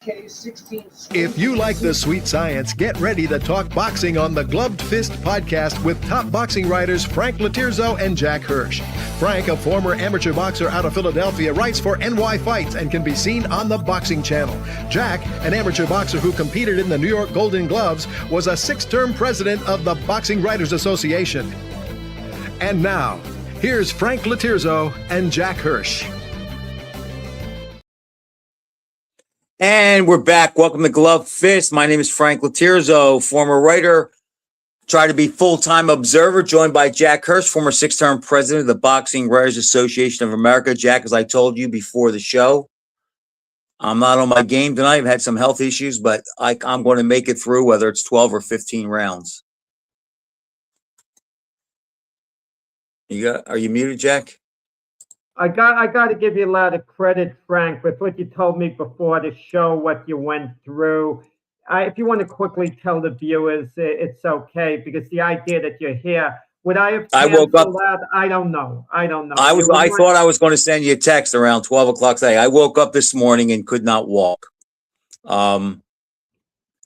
If you like the sweet science, get ready to talk boxing on the Gloved Fist podcast with top boxing writers Frank Latirzo and Jack Hirsch. Frank, a former amateur boxer out of Philadelphia, writes for NY Fights and can be seen on the Boxing Channel. Jack, an amateur boxer who competed in the New York Golden Gloves, was a 6-term president of the Boxing Writers Association. And now, here's Frank Latirzo and Jack Hirsch. And we're back. Welcome to Glove Fist. My name is Frank Latirzo, former writer, try to be full-time observer, joined by Jack Hirsch, former 6-term president of the Boxing Writers Association of America. Jack, as I told you before the show, I'm not on my game tonight. I've had some health issues, but I'm going to make it through, whether it's 12 or 15 rounds. Are you muted, Jack? I got to give you a lot of credit, Frank, with what you told me before the show, what you went through. If you want to quickly tell the viewers, it's okay, because the idea that you're here, would I have canceled that? I don't know. I thought I was going to send you a text around 12 o'clock today. I woke up this morning and could not walk.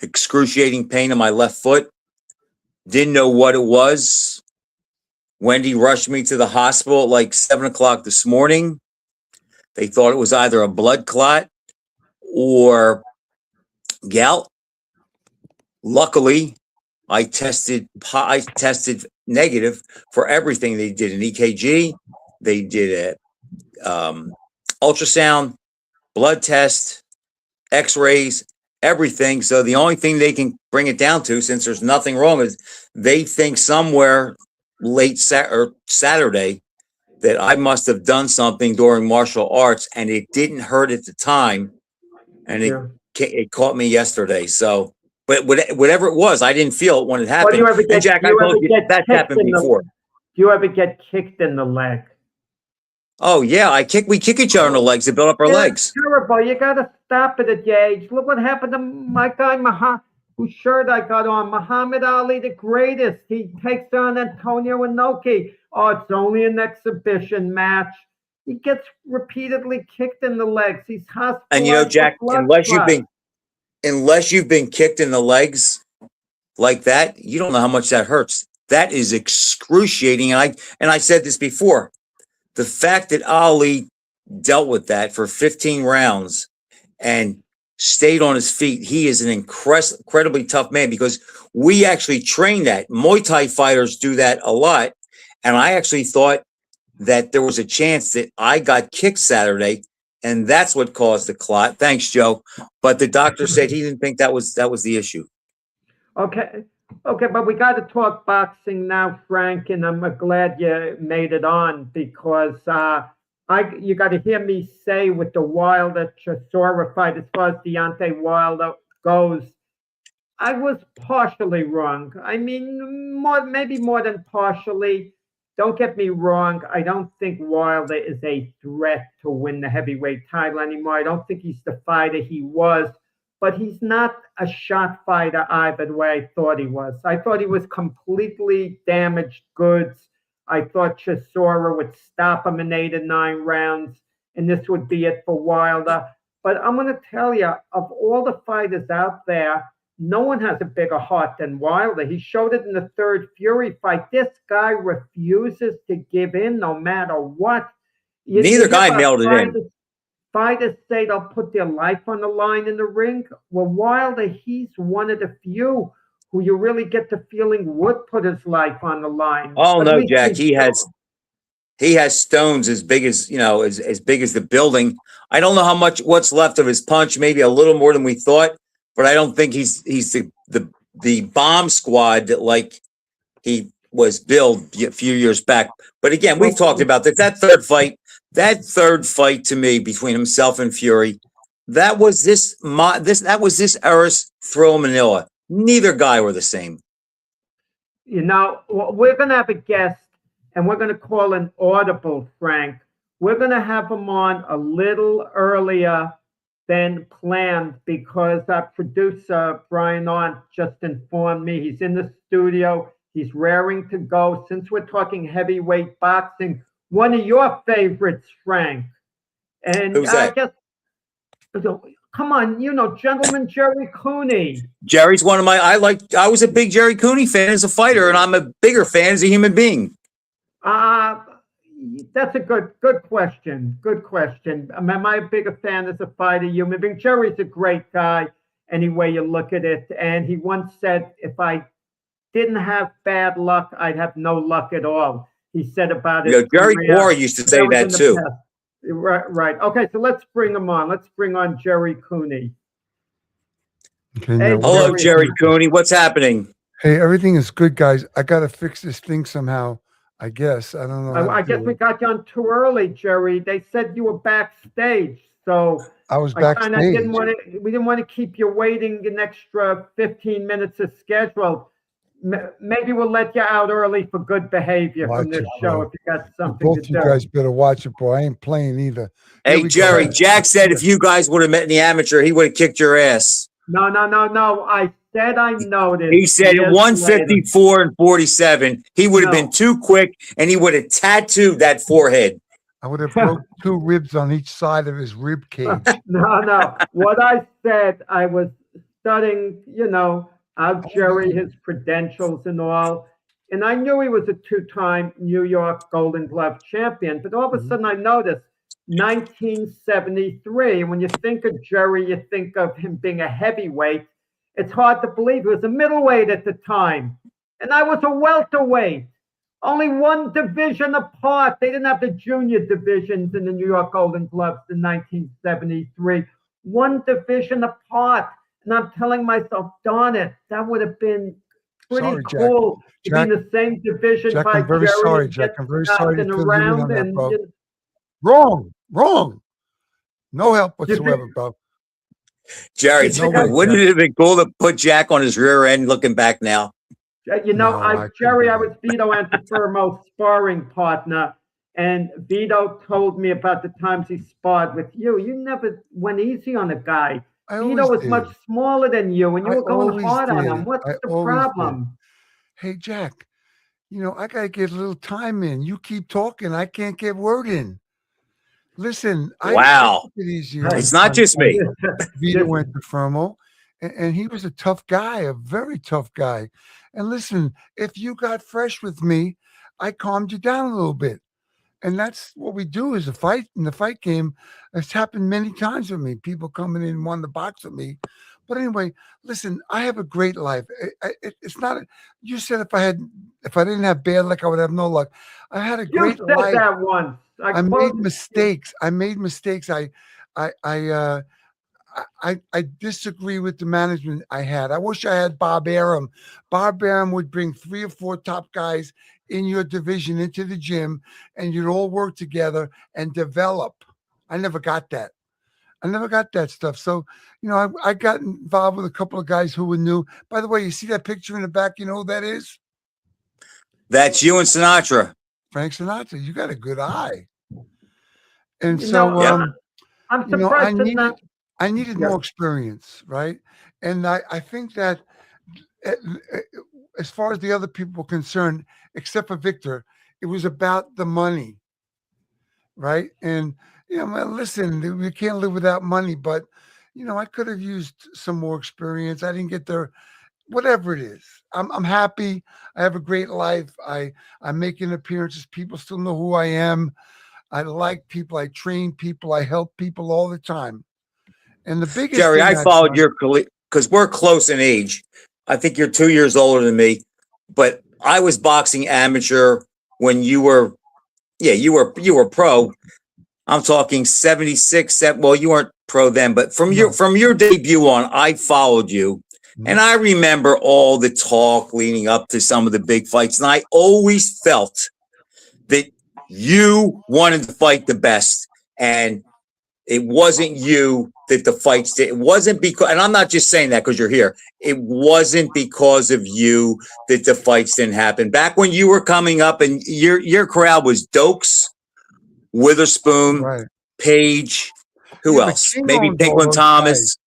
Excruciating pain in my left foot. Didn't know what it was. Wendy rushed me to the hospital at like 7 o'clock this morning. They thought it was either a blood clot or gout. Luckily, I tested negative for everything. They did an EKG, they did a ultrasound, blood test, X-rays, everything. So the only thing they can bring it down to, since there's nothing wrong, is they think somewhere late Saturday that I must have done something during martial arts, and it didn't hurt at the time, and it caught me yesterday. So, but whatever it was, I didn't feel it when it happened. And Jack, I told you that happened before. Do you ever get kicked in the leg? Oh yeah, we kick each other in the legs to build up our legs. Terrible. You got to stop it at your age. Look what happened to my guy whose shirt I got on, Muhammad Ali, the greatest. He takes on Antonio Inoki. Oh, it's only an exhibition match. He gets repeatedly kicked in the legs. He's hospitalized. And you know, Jack, unless you've been kicked in the legs like that, you don't know how much that hurts. That is excruciating. And I said this before. The fact that Ali dealt with that for 15 rounds and stayed on his feet, he is an incredibly tough man, because we actually train that. Muay Thai fighters do that a lot. And I actually thought that there was a chance that I got kicked Saturday, and that's what caused the clot. Thanks, Joe. But the doctor said he didn't think that was the issue. Okay, but we got to talk boxing now, Frank, and I'm glad you made it on, because you got to hear me say with the Wilder Chisora fight, as far as Deontay Wilder goes, I was partially wrong. I mean, maybe more than partially. Don't get me wrong. I don't think Wilder is a threat to win the heavyweight title anymore. I don't think he's the fighter he was, but he's not a shot fighter either, the way I thought he was. I thought he was completely damaged goods. I thought Chisora would stop him in 8 or 9 rounds, and this would be it for Wilder. But I'm going to tell you, of all the fighters out there, no one has a bigger heart than Wilder. He showed it in the third Fury fight. This guy refuses to give in no matter what. Neither guy mailed it in. Fighters say they'll put their life on the line in the ring. Well, Wilder, he's one of the few who you really get the feeling would put his life on the line. Oh no, Jack, he has stones as big as, as big as the building. I don't know what's left of his punch, maybe a little more than we thought, but I don't think he's the bomb squad that like he was billed a few years back. But again, we've talked about that. That third fight to me between himself and Fury, that was this era's Thrill Manila. Neither guy were the same. We're going to have a guest, and we're going to call an audible, Frank. We're going to have him on a little earlier than planned, because our producer, Brian Arndt, just informed me he's in the studio. He's raring to go. Since we're talking heavyweight boxing, one of your favorites, Frank. And who's that? I guess come on, gentleman Gerry Cooney. Jerry's one of my. I was a big Gerry Cooney fan as a fighter, and I'm a bigger fan as a human being. That's a good question. Good question. Am I a bigger fan as a fighter, human being? Jerry's a great guy, any way you look at it. And he once said, if I didn't have bad luck, I'd have no luck at all. He said about it. Jerry Moore used to say that too. Right. Okay, so let's bring him on. Let's bring on Gerry Cooney. Okay, Hey, hello, Gerry Cooney. What's happening? Hey, everything is good, guys. I got to fix this thing somehow. I guess. I don't know. I guess we got you on too early, Gerry. They said you were backstage, so I was backstage. We didn't want to keep you waiting an extra 15 minutes of schedule. Maybe we'll let you out early for good behavior from this show if you got something to do. Both you guys better watch it, boy. I ain't playing either. Hey, Gerry, Jack said if you guys would have met in the amateur, he would have kicked your ass. No. I said I noticed. He said 154 and 47. He would have been too quick, and he would have tattooed that forehead. I would have broke 2 ribs on each side of his rib cage. No. What I said, I was studying, out Gerry, his credentials and all. And I knew he was a 2-time New York Golden Glove champion. But all of a sudden I noticed 1973. And when you think of Gerry, you think of him being a heavyweight. It's hard to believe he was a middleweight at the time. And I was a welterweight. Only one division apart. They didn't have the junior divisions in the New York Golden Gloves in 1973. One division apart. And I'm telling myself, darn it, that would have been pretty cool to be in the same division. Jack, by I'm very Gerry sorry, Jack. I'm very sorry to feel you in on that, bro. Wrong. No help whatsoever, bro. Gerry, wouldn't it have been cool to put Jack on his rear end looking back now? Gerry, I was Vito Antifermo's sparring partner, and Vito told me about the times he sparred with you. You never went easy on a guy. Vito was much smaller than you, and you were going hard on him. What's the problem? Hey, Jack, I got to get a little time in. You keep talking. I can't get word in. Listen, wow. It's not just me. Vito went to Fermo, and he was a tough guy, a very tough guy. And listen, if you got fresh with me, I calmed you down a little bit. And that's what we do is a fight. In the fight game, it's happened many times with me. People coming in and wanting to box with me. But anyway, listen, I have a great life. It's not. You said if I didn't have bad luck, I would have no luck. I had a great life. You said that once. I made mistakes. I disagree with the management I had. I wish I had Bob Arum. Bob Arum would bring 3 or 4 top guys in your division into the gym, and you'd all work together and develop. I never got that. Stuff. So, I got involved with a couple of guys who were new. By the way, you see that picture in the back? You know who that is? That's you and Sinatra. Frank Sinatra. You got a good eye. And I'm surprised I needed more experience, right? And I think that as far as the other people were concerned, except for Victor, it was about the money, right? And, listen, we can't live without money, but, I could have used some more experience. I didn't get there, whatever it is. I'm happy. I have a great life. I'm making appearances. People still know who I am. I like people. I train people. I help people all the time. And the biggest Gerry, I followed your colleague because we're close in age. I think you're 2 years older than me, but I was boxing amateur when you were pro. I'm talking 76. Well, you weren't pro then, but from your debut on, I followed you. And I remember all the talk leading up to some of the big fights. And I always felt that you wanted to fight the best. And it wasn't you that the fights did. It wasn't because, and I'm not just saying that because you're here. It wasn't because of you that the fights didn't happen. Back when you were coming up and your crowd was Dokes, Witherspoon, Page, who else? Maybe Pinklin Thomas.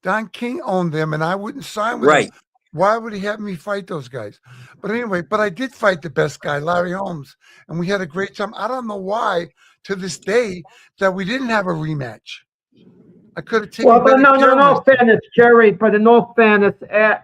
Don King owned them, and I wouldn't sign with him. Why would he have me fight those guys? But anyway, I did fight the best guy, Larry Holmes, and we had a great time. I don't know why, to this day, that we didn't have a rematch. I could have taken Well, but better care of no myself. fairness, Jerry, but in all fairness,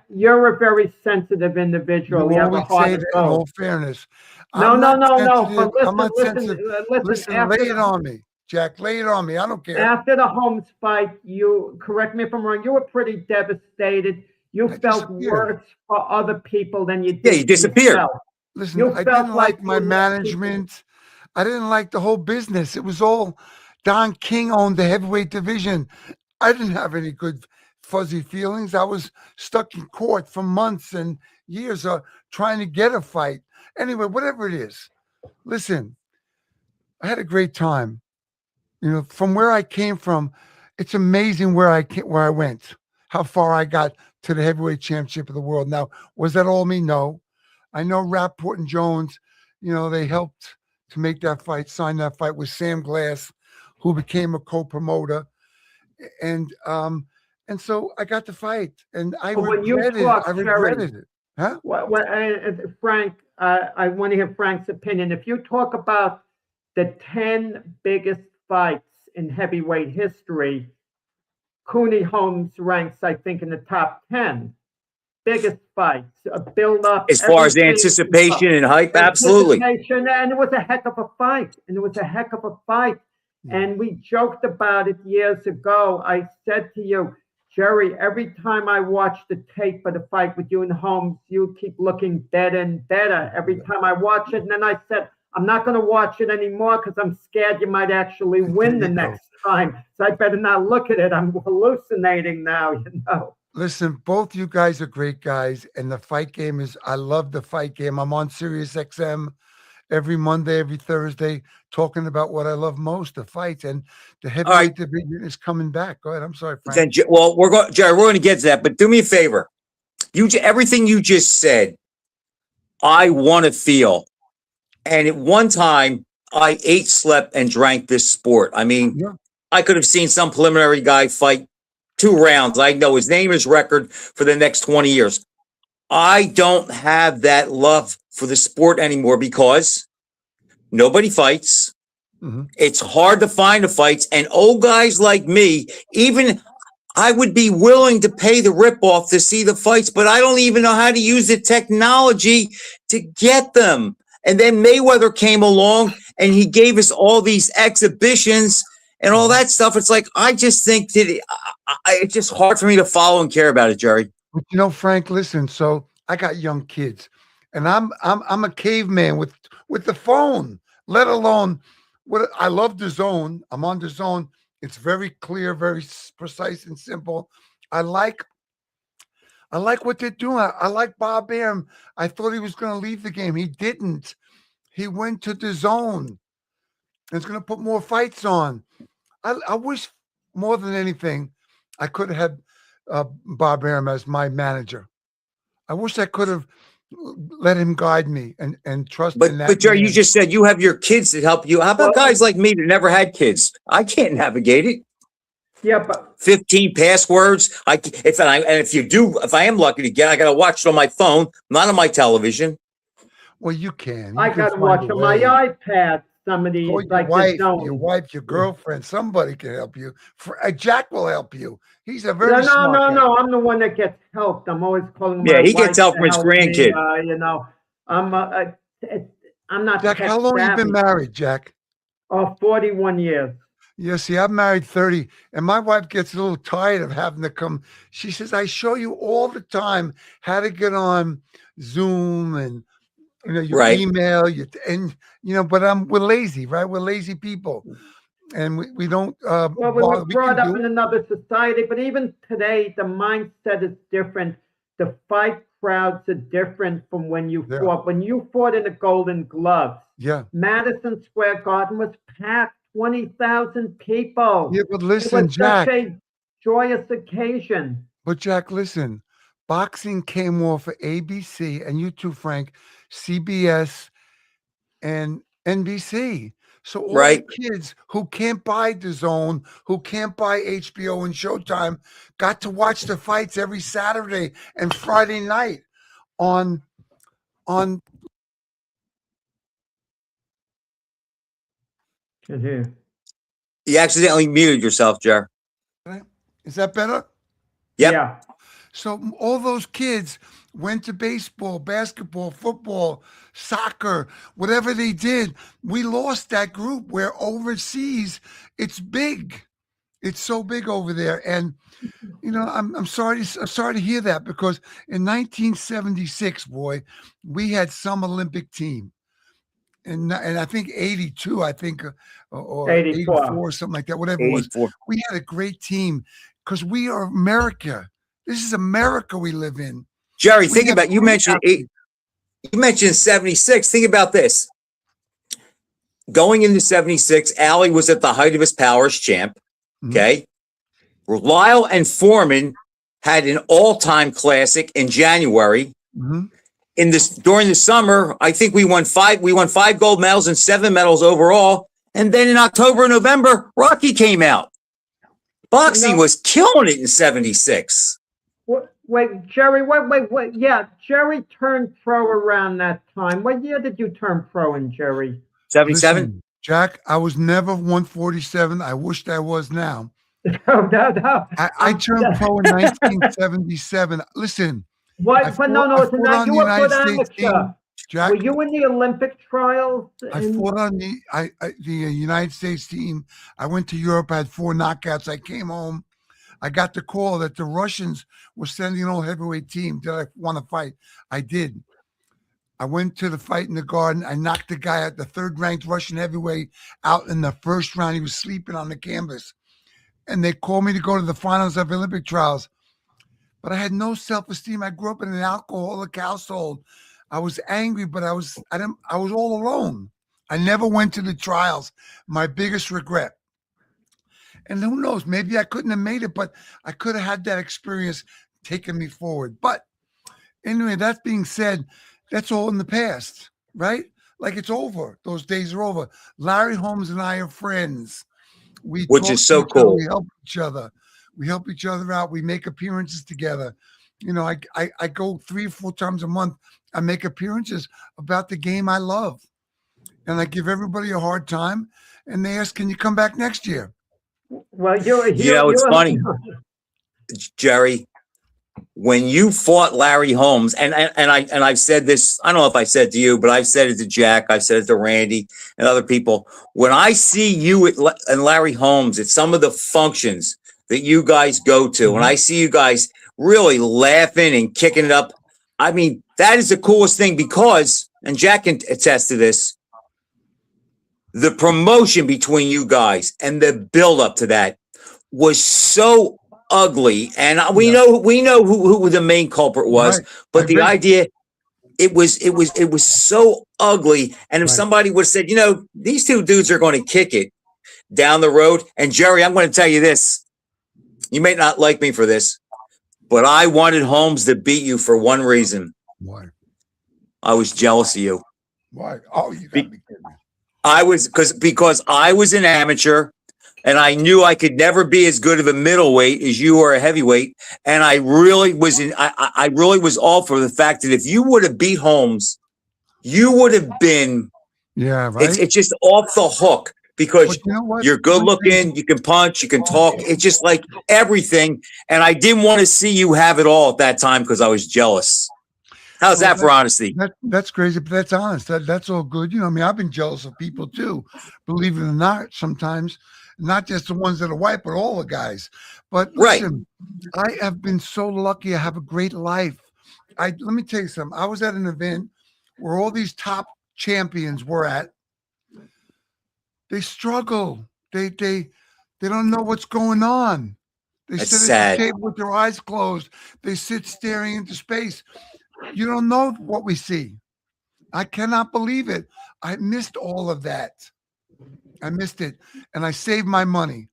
you're a very sensitive individual. You You have a always say heart of that in all gold. fairness. No, I'm no, not no, no, sensitive. but I'm listen, not listen, sensitive. listen, Listen, lay it on me, Jack. Lay it on me. I don't care. after the Holmes fight, you, correct me if I'm wrong, you were pretty devastated. You I felt disappeared. worse for other people than you Yeah, did you for disappeared. yourself. Listen, You I felt didn't like like my you let people. management. I didn't like the whole business. It was all Don King owned the heavyweight division. I didn't have any good fuzzy feelings. I was stuck in court for months and years trying to get a fight. Anyway, whatever it is, listen, I had a great time. You know, from where I came from, it's amazing where I went, how far I got to the heavyweight championship of the world. Now, was that all me? No. I know Rapport and Jones, you know, they helped to make that fight, sign that fight with Sam Glass, who became a co-promoter. And so I got the fight and I But when you regretted talk, I Jerry, regretted it. Huh? Frank, I want to hear Frank's opinion. If you talk about the 10 biggest fights in heavyweight history, Cooney Holmes ranks, I think, in the top 10 biggest fights, a build up, As far as everything, anticipation and hype, absolutely. anticipation, and it was a heck of a fight. And it was a heck of a fight. And we joked about it years ago. I said to you, Jerry, every time I watch the tape of the fight with you and Holmes, you keep looking better and better every time I watch it. And then I said, I'm not going to watch it anymore because I'm scared you might actually win the next time. So I better not look at it. I'm hallucinating now, you know. Listen, both you guys are great guys, and the fight game I love the fight game. I'm on Sirius XM every Monday, every Thursday, talking about what I love most, the fights, and the All right. heavyweight division is coming back. Go ahead. I'm sorry, Frank. Then, well, Jerry, we're going to get to that, but do me a favor. Everything you just said, I want to feel. And at one time, I ate, slept, and drank this sport. I mean, Yeah. I could have seen some preliminary guy fight 2 rounds. I know his name is record for the next 20 years. I don't have that love for the sport anymore because nobody fights. Mhm. It's hard to find the fights. And old guys like me, even I would be willing to pay the ripoff to see the fights, but I don't even know how to use the technology to get them. And then Mayweather came along and he gave us all these exhibitions and all that stuff. It's like, I just think that it's just hard for me to follow and care about it, Jerry. But you know, Frank, listen. So I got young kids, and I'm a caveman with the phone. Let alone what I love the zone. I'm on the zone. It's very clear, very precise and simple. I like what they're doing. I like Bob Arum. I thought he was going to leave the game. He didn't. He went to the zone. It's going to put more fights on. I wish more than anything, I could have had Bob Arum as my manager. I wish I could have let him guide me and trust in that. But Jerry, you man. just said you have your kids that help you. How about guys like me that never had kids? I can't navigate it. Yeah, but 15 passwords. If I am lucky to get, I got to watch it on my phone, not on my television. Well, you can. You I can got to find watch a on my way. iPad some of these, Call your like the wife, zone. your girlfriend. Somebody can help you. Jack will help you. He's a very smart guy. No. I'm the one that gets helped. I'm always calling my Yeah, he wife gets help to from his help me, grandkid. you know, I'm not Jack, tech how long you been savvy. married, Jack? Oh, 41 years. Yeah, see, I'm married 30, and my wife gets a little tired of having to come. She says, I show you all the time how to get on Zoom and your Right. email, but we're lazy, right? We're lazy people. And we don't Well, we were we brought can up do in it. another society, but even today, the mindset is different. The fight crowds are different from when you Yeah. fought. When you fought in the Golden Gloves, Yeah. Madison Square Garden was packed, 20,000 people. Yeah, but It listen, was Jack. such a joyous occasion. But Jack, listen, boxing came off of ABC and you too, Frank, CBS and NBC. So all Right. the kids who can't buy the Zone, who can't buy HBO and Showtime, got to watch the fights every Saturday and Friday night on. Mhm. You accidentally muted yourself, Jerry. Is that better? Yep. Yeah. So all those kids went to baseball, basketball, football, soccer, whatever they did. We lost that group where overseas it's big. It's so big over there. And I'm sorry to hear that, because in 1976, boy, we had some Olympic team. And I think 82, or 84. 84, something like that, whatever it was. 84. We had a great team because we are America. This is America we live in. Gerry, We think have about, you great mentioned athletes. you mentioned 76. Think about this. Going into 76, Allie was at the height of his powers, champ. Mhm. Okay. Lyle and Foreman had an all-time classic in January. Mhm. During the summer, I think we won five gold medals and 7 medals overall. And then in October and November, Rocky came out. Boxing was killing it in 76. Wait, Gerry, wait. Yeah, Gerry turned pro around that time. What year did you turn pro in, Gerry? 77? Listen, Jack, I was never 147. I wished I was now. No. I turned pro in 1977. Listen, What? I But no, fought it's not. on You the were a good United States amateur. team, Jack. Were you in the Olympic trials? I fought on the United States team. I went to Europe. I had 4 knockouts. I came home. I got the call that the Russians were sending an old heavyweight team. Did I want to fight? I did. I went to the fight in the garden. I knocked the guy out, the 3rd-ranked Russian heavyweight, out in the 1st round. He was sleeping on the canvas. And they called me to go to the finals of Olympic trials. But I had no self-esteem. I grew up in an alcoholic household. I was angry, but I was all alone. I never went to the trials. My biggest regret. And who knows, maybe I couldn't have made it, but I could have had that experience taking me forward. But anyway, that being said, that's all in the past, right? Like, it's over. Those days are over. Larry Holmes and I are friends. Which is so cool. We help each other. We help each other out. We make appearances together. I go 3 or 4 times a month. I make appearances about the game I love. And I give everybody a hard time. And they ask, can you come back next year? Well, It's funny, Gerry, when you fought Larry Holmes, and I've said this, I don't know if I said to you, but I've said it to Jack, I've said it to Randy and other people. When I see you and Larry Holmes at some of the functions that you guys go to, and I see you guys really laughing and kicking it up, I mean, that is the coolest thing, because, and Jack can attest to this, the promotion between you guys and the build up to that was so ugly. And we know who the main culprit was, Right. but the idea, it was so ugly. And if somebody would have said, these 2 dudes are going to kick it down the road. And Gerry, I'm going to tell you this. You may not like me for this, but I wanted Holmes to beat you for one reason. Why? I was jealous of you. Why? Oh, you got to be kidding me. I was because I was an amateur, and I knew I could never be as good of a middleweight as you or a heavyweight. And I really was I really was all for the fact that if you would have beat Holmes, you would have been, right. It's just off the hook, because you're good looking, you can punch, you can talk. It's just like everything. And I didn't want to see you have it all at that time because I was jealous. How's that for honesty? That's crazy, but that's honest. That's all good. I've been jealous of people too, believe it or not, sometimes, not just the ones that are white, but all the guys. But listen, I have been so lucky. I have a great life. Let me tell you something. I was at an event where all these top champions were at. They struggle. They don't know what's going on. They sit at the table with their eyes closed. They sit staring into space. You don't know what we see. I cannot believe it. I missed all of that. I missed it. And I saved my money.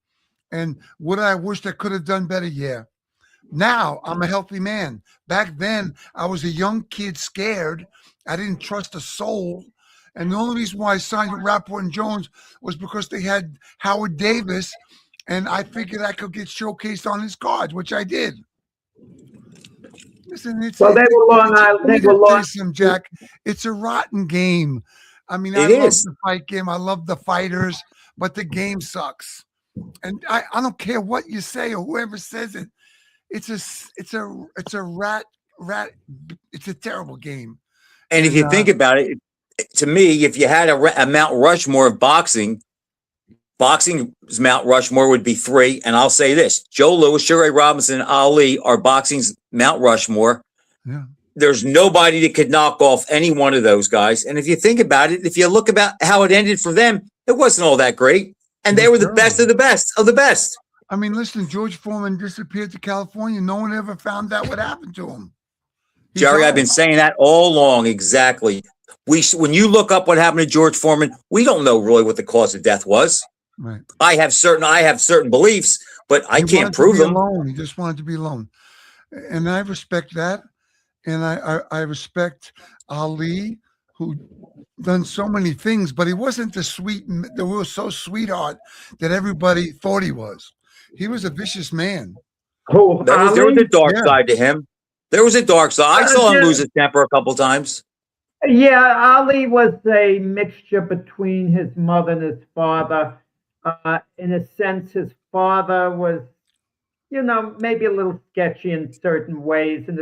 And would I wish I could have done better? Yeah. Now I'm a healthy man. Back then, I was a young kid scared. I didn't trust a soul. And the only reason why I signed with Rapport and Jones was because they had Howard Davis. And I figured I could get showcased on his cards, which I did. Listen, they were Long Island. Jack, it's a rotten game. I mean, I love the fight game. I love the fighters, but the game sucks. And I don't care what you say or whoever says it. It's a rat. It's a terrible game. And if you think about it, to me, if you had a Mount Rushmore of boxing's Mount Rushmore would be 3. And I'll say this: Joe Louis, Sugar Ray Robinson, and Ali are boxing's Mount Rushmore. Yeah. There's nobody that could knock off any one of those guys. And if you think about it, if you look about how it ended for them, it wasn't all that great. And they were the best of the best of the best. I mean, listen, George Foreman disappeared to California. No one ever found out what happened to him. Jerry, I've been saying that all along. Exactly. When you look up what happened to George Foreman, we don't know really what the cause of death was. Right. I have certain beliefs, but I can't prove them. He just wanted to be alone. And I respect that. And I respect Ali, who done so many things, but he wasn't the real sweetheart that everybody thought he was. He was a vicious man. Oh, there was a dark side to him. There was a dark side. I saw him lose his temper a couple times. Yeah, Ali was a mixture between his mother and his father. In a sense, his father was, maybe a little sketchy in certain ways. And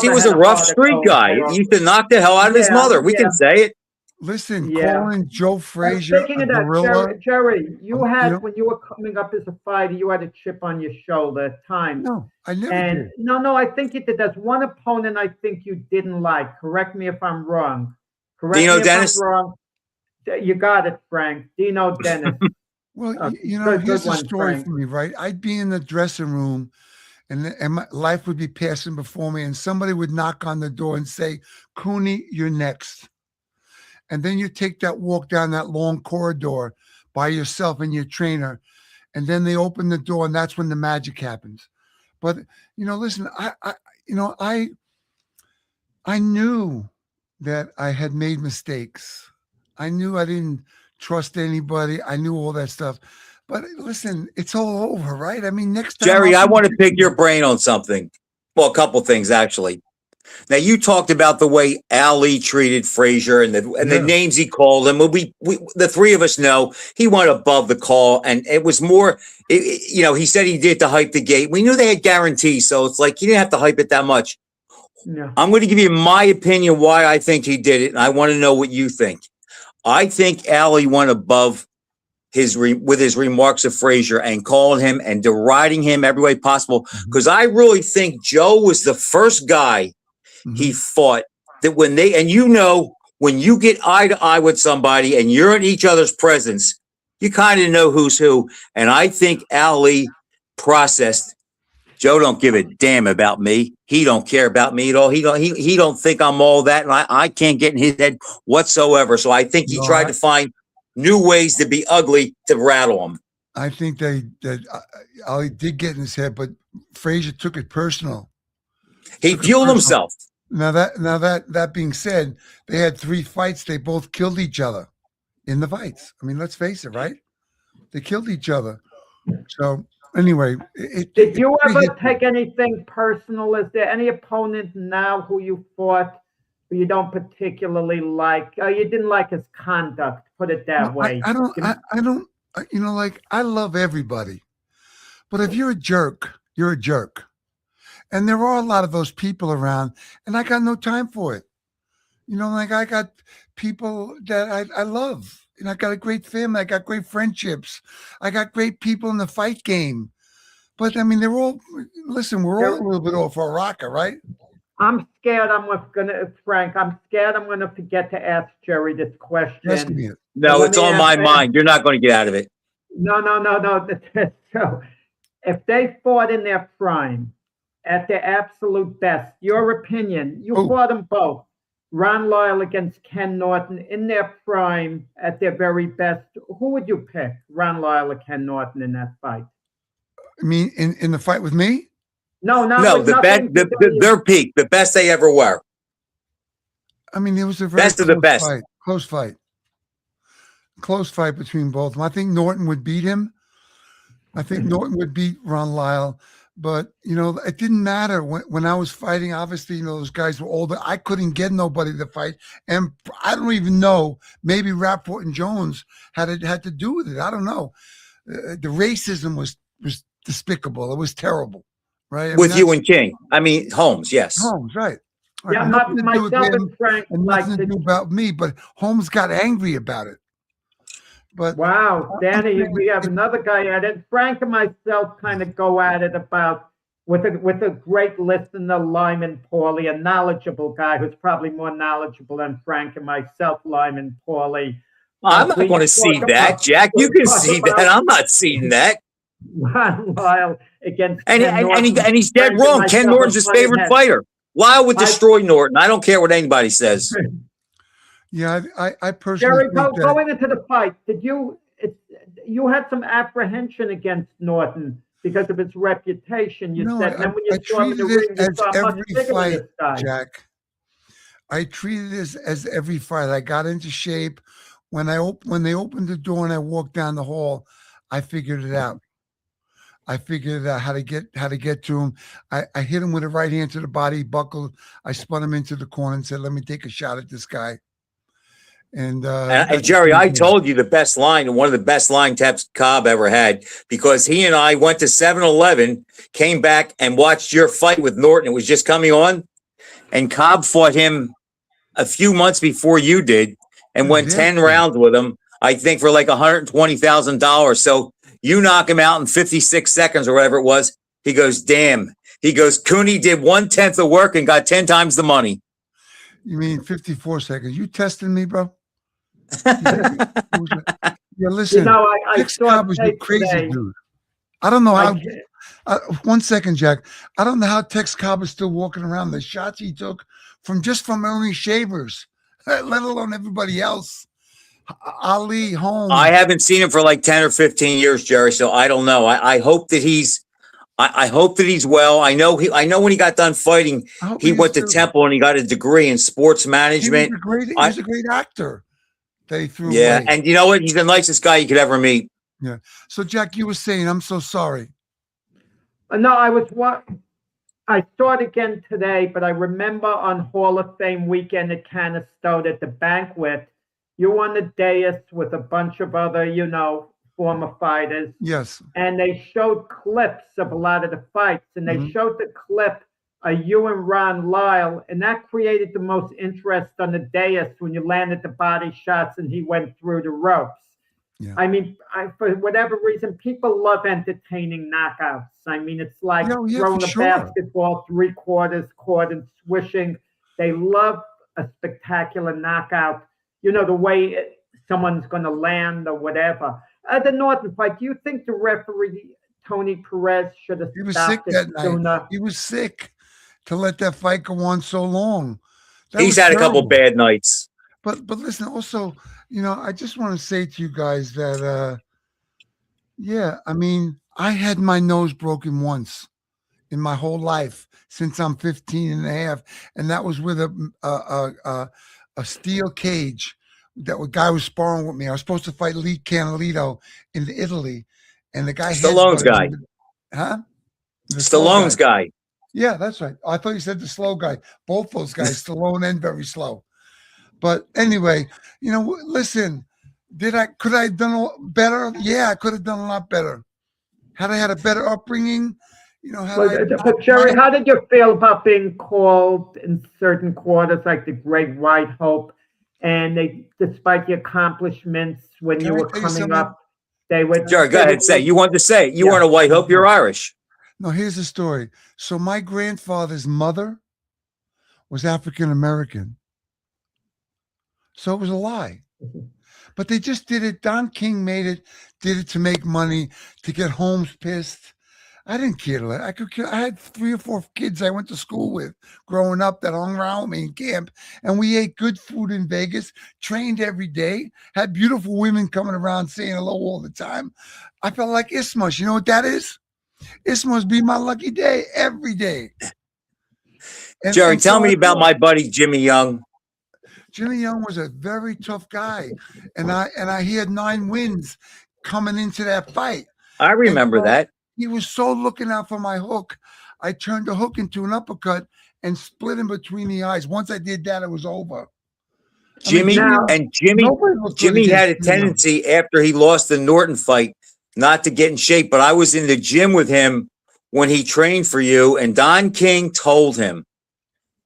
he was a rough street guy. He used to knock the hell out of his mother. We can say it. Listen, calling Joe Frazier Speaking of that, Jerry, you had, when you were coming up as a fighter, you had a chip on your shoulder at times. No, I never did. No, I think you did. There's one opponent I think you didn't like. Correct me if I'm wrong. Dino Dennis? I'm wrong. You got it, Frank. Dino Dennis. Well, here's the story for me, right? I'd be in the dressing room and my life would be passing before me and somebody would knock on the door and say, Cooney, you're next. And then you take that walk down that long corridor by yourself and your trainer. And then they open the door and that's when the magic happens. But, listen, I knew that I had made mistakes. I knew I didn't trust anybody. I knew all that stuff. But listen, it's all over, right? I mean, next time. Jerry, I want to pick your brain on something. Well, a couple things, actually. Now, you talked about the way Ali treated Frazier and the names he called him. We the three of us know he went above the call, and it was more, he said he did to hype the gate. We knew they had guarantees, so it's like he didn't have to hype it that much. No. I'm going to give you my opinion why I think he did it, and I want to know what you think. I think Ali went above with his remarks of Frazier and calling him and deriding him every way possible, because I really think Joe was the first guy he fought that when you get eye to eye with somebody and you're in each other's presence, you kind of know who's who. And I think Ali processed, Joe don't give a damn about me. He don't care about me at all. He don't think I'm all that. And I can't get in his head whatsoever. So I think he tried to find new ways to be ugly to rattle him. I think that Ali did get in his head, but Frazier took it personal. He fueled himself. Now that being said, they had 3 fights. They both killed each other in the fights. I mean, let's face it, right? They killed each other. So anyway, did you ever take anything personal? Is there any opponent now who you fought who you don't particularly like? You didn't like his conduct. Put it that way. I don't. I love everybody, but if you're a jerk, you're a jerk. And there are a lot of those people around, and I got no time for it. I got people that I love, and I got a great family. I got great friendships. I got great people in the fight game. But I mean, we're all a little bit off our rocker, right? I'm scared Frank, I'm scared I'm going to forget to ask Jerry this question. No, it's on my mind. You're not going to get out of it. No. So if they fought in their prime, at their absolute best, your opinion, you fought them both. Ron Lyle against Ken Norton in their prime, at their very best. Who would you pick, Ron Lyle or Ken Norton in that fight? I mean, in the fight with me? No, their peak, the best they ever were. I mean, it was a very best of the best. Close fight between both of them. I think Norton would beat him. I think Norton would beat Ron Lyle. But, it didn't matter when I was fighting. Obviously, those guys were older. I couldn't get nobody to fight. And I don't even know, maybe Rapport and Jones had to do with it. I don't know. the racism was despicable. It was terrible, right? I With mean, you and King. I mean, Holmes, yes. Holmes, right? Yeah, Nothing to do with myself him and Frank and like nothing to do about me. But Holmes got angry about it. But Wow, I'm Danny, saying we have another guy at it. Frank and myself kind of go at it about with a great listener, Lyman Pauly, a knowledgeable guy who's probably more knowledgeable than Frank and myself, Lyman Pauly. I'm not We going to talk see that, about- Jack. we You can talk see that. about I'm not seeing that. Ron Lyle against And, Ken and, Norton. and he's dead Frank and wrong. Ken myself Norton's are his butting favorite heads. fighter. Lyle would I- destroy Norton. I don't care what anybody says. yeah, I personally Jerry, think that. going into the fight, you had some apprehension against Norton because of his reputation, you No, said. And then when you I saw him in the treated it ring, you as saw much every bigger than fight, this guy. Jack. I treated this as every fight. I got into shape. When they opened the door and I walked down the hall, I figured it out. I figured out how to get to him. I hit him with a right hand to the body, buckled. I spun him into the corner and said, "Let me take a shot at this guy." And Jerry, I told you the best line, and one of the best line taps Cobb ever had, because he and I went to 7-Eleven, came back and watched your fight with Norton. It was just coming on, and Cobb fought him a few months before you did, and went 10 rounds with him, I think for like $120,000. So you knock him out in 56 seconds or whatever it was. He goes, damn. He goes, Cooney did 1/10 the work and got 10 times the money. You mean 54 seconds? You testing me, bro? Yeah, listen. You know, I Tex saw Cobb was a tape crazy today. dude. I don't know how. I- 1 second, Jack. I don't know how Tex Cobb is still walking around. The shots he took from only Shavers, let alone everybody else. Ali, Holmes. I haven't seen him for like 10 or 15 years, Jerry. So I don't know. I hope that I hope that he's well. I know when he got done fighting, he went to Temple and he got a degree in sports management. He was a great actor. They threw Yeah. away. And you know what? He's the nicest guy you could ever meet. Yeah. So Jack, you were saying, I'm so sorry. No, I saw it again today, but I remember on Hall of Fame weekend at Canastota at the banquet, you were on the dais with a bunch of other, former fighters. Yes. And they showed clips of a lot of the fights, and they showed the clip of you and Ron Lyle, and that created the most interest on the dais when you landed the body shots and he went through the ropes. Yeah. I mean, for whatever reason, people love entertaining knockouts. I mean, it's like throwing a basketball 3/4 court and swishing. They love a spectacular knockout. You know, the way someone's going to land or whatever. The Norton fight, do you think the referee, Tony Perez, should have stopped it sooner? He was sick to let that fight go on so long. He's had a couple bad nights. But listen, also, I just want to say to you guys that, I mean, I had my nose broken once in my whole life since I'm 15 and a half. And that was with a steel cage. That guy was sparring with me. I was supposed to fight Lee Canalito in Italy. And the guy. Stallone's guy. Huh? Stallone's guy. Yeah, that's right. I thought you said the slow guy. Both those guys, Stallone and very slow. But anyway, listen, could I have done better? Yeah, I could have done a lot better. Had I had a better upbringing, But Jerry, how did you feel about being called in certain quarters like the Great White Hope? And despite the accomplishments when you were coming up, they would. Jerry, go ahead. Say you wanted to say you weren't a White Hope. You're Irish. No, here's the story. So my grandfather's mother was African American. So it was a lie. But they just did it. Don King did it to make money, to get Holmes pissed. I didn't care. I had 3 or 4 kids I went to school with growing up that hung around with me in camp. And we ate good food in Vegas, trained every day, had beautiful women coming around saying hello all the time. I felt like Isthmus. You know what that is? Isthmus be my lucky day every day. Jerry, tell me about my buddy, Jimmy Young. Jimmy Young was a very tough guy. And he had 9 wins coming into that fight. I remember that. He was so looking out for my hook. I turned the hook into an uppercut and split him between the eyes. Once I did that, it was over. Jimmy had a tendency after he lost the Norton fight not to get in shape, but I was in the gym with him when he trained for you, and Don King told him,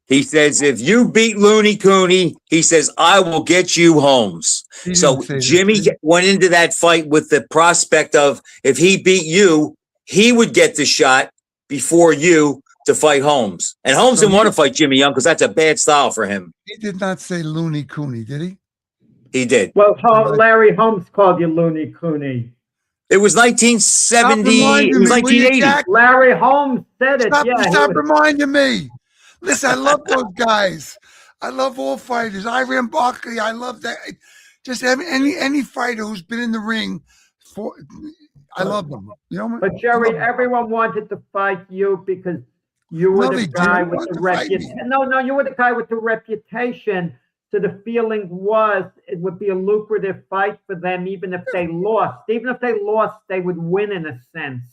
he says, if you beat Looney Cooney, he says, I will get you Holmes. He didn't So say that, Jimmy did he? went into that fight with the prospect of, if he beat you, he would get the shot before you to fight Holmes. And Holmes So didn't want to fight Jimmy Young because that's a bad style for him. He did not say Looney Cooney, did he? He did. Well, Larry Holmes called you Looney Cooney. It was Stop 1970. reminding It was me, will you, 1980. Jack? Larry Holmes said it. Stop reminding me. Listen, I love those guys. I love all fighters. Iran Barkley, I love that. Just any fighter who's been in the ring for, I love them. You know, But Gerry, everyone wanted to fight you because you were the guy with the reputation. No, you were the guy with the reputation. So the feeling was it would be a lucrative fight for them, even if they lost. Even if they lost, they would win in a sense.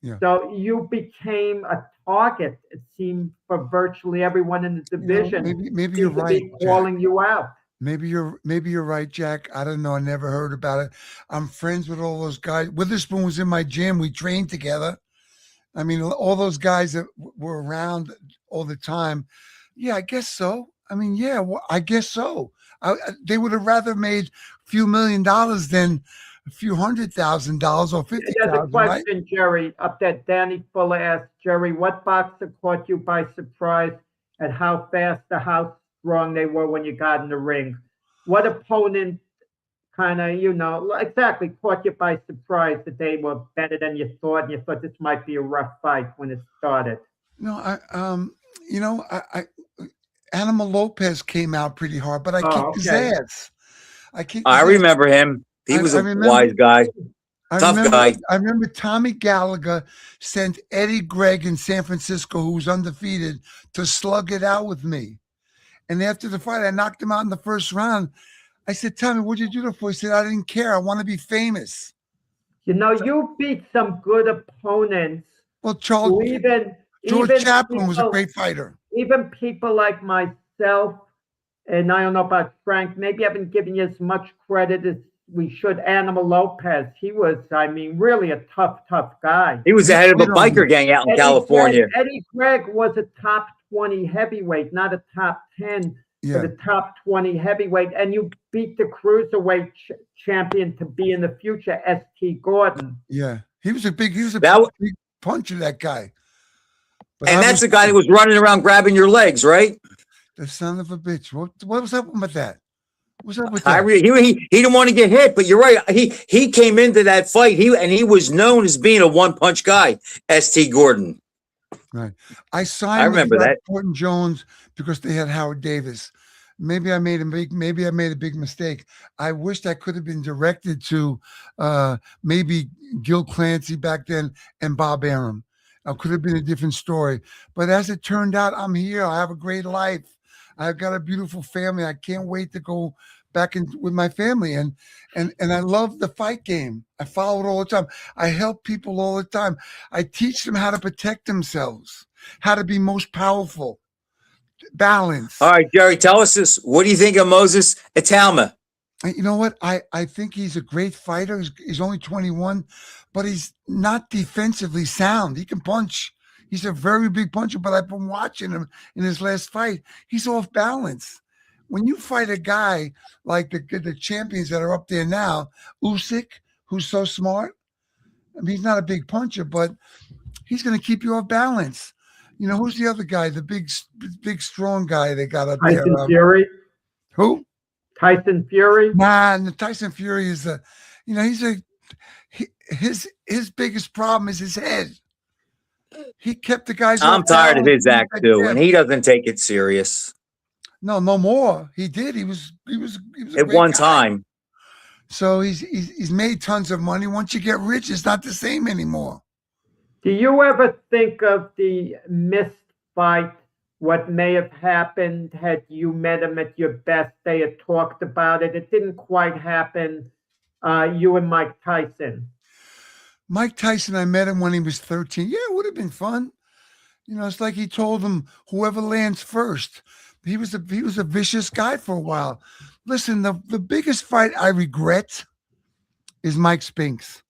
Yeah. So you became a target, it seemed, for virtually everyone in the division. You know, maybe you're right, calling you out. Maybe you're right, Jack. I don't know. I never heard about it. I'm friends with all those guys. Witherspoon was in my gym. We trained together. I mean, all those guys that were around all the time. Yeah, I guess so. I mean, yeah, well, I guess so. They would have rather made a few $1 million than a few $100,000 or $50,000. There's a question, right? Gerry, up there. Danny Fuller asked, Gerry, what boxer caught you by surprise at how fast or how strong they were when you got in the ring? What opponent kind of, exactly caught you by surprise that they were better than you thought, and you thought this might be a rough fight when it started? No, I Animal Lopez came out pretty hard, but I kicked his ass. I remember him. He was a wise guy. Tough guy. I remember Tommy Gallagher sent Eddie Gregg in San Francisco, who was undefeated, to slug it out with me. And after the fight, I knocked him out in the first round. I said, Tommy, what'd you do that for? He said, I didn't care. I want to be famous. You beat some good opponents. Well, George Chaplin was a great fighter. Even people like myself, and I don't know about Frank, maybe I haven't given you as much credit as we should. Animal Lopez, he was, really a tough guy. He was the head of a biker gang out in California. Eddie Gregg was a top 20 heavyweight, not a top 10, but a top 20 heavyweight. And you beat the cruiserweight champion to be in the future, S.T. Gordon. Yeah, he was a big puncher, that guy. But and that's the guy that was running around grabbing your legs, right? The son of a bitch. What was up with that? What's up with that? He didn't want to get hit, but you're right. He came into that fight. He was known as being a one-punch guy, S.T. Gordon. Right. I signed with Gordon Jones because they had Howard Davis. Maybe I made a big mistake. I wished I could have been directed to maybe Gil Clancy back then and Bob Arum. It could have been a different story. But as it turned out, I'm here. I have a great life. I've got a beautiful family. I can't wait to go back in with my family. And I love the fight game. I follow it all the time. I help people all the time. I teach them how to protect themselves, how to be most powerful, balance. All right, Gerry, tell us this. What do you think of Moses Italma? You know what? I think he's a great fighter. He's only 21, but he's not defensively sound. He can punch. He's a very big puncher, but I've been watching him in his last fight. He's off balance. When you fight a guy like the champions that are up there now, Usyk, who's so smart, I mean, he's not a big puncher, but he's going to keep you off balance. You know, who's the other guy, the big strong guy they got up there? Tyson Fury. Who? Tyson Fury. Nah, Tyson Fury is his biggest problem is his head. He kept the guys. I'm tired of his act too, and he doesn't take it serious. No more. He did. He was at one time. So he's made tons of money. Once you get rich, it's not the same anymore. Do you ever think of the missed fight? What may have happened had you met him at your best? They had talked about it. It didn't quite happen. You and Mike Tyson. Mike Tyson, I met him when he was 13. Yeah, it would have been fun. You know, it's like he told him, whoever lands first. He was a vicious guy for a while. Listen, the biggest fight I regret is Mike Spinks,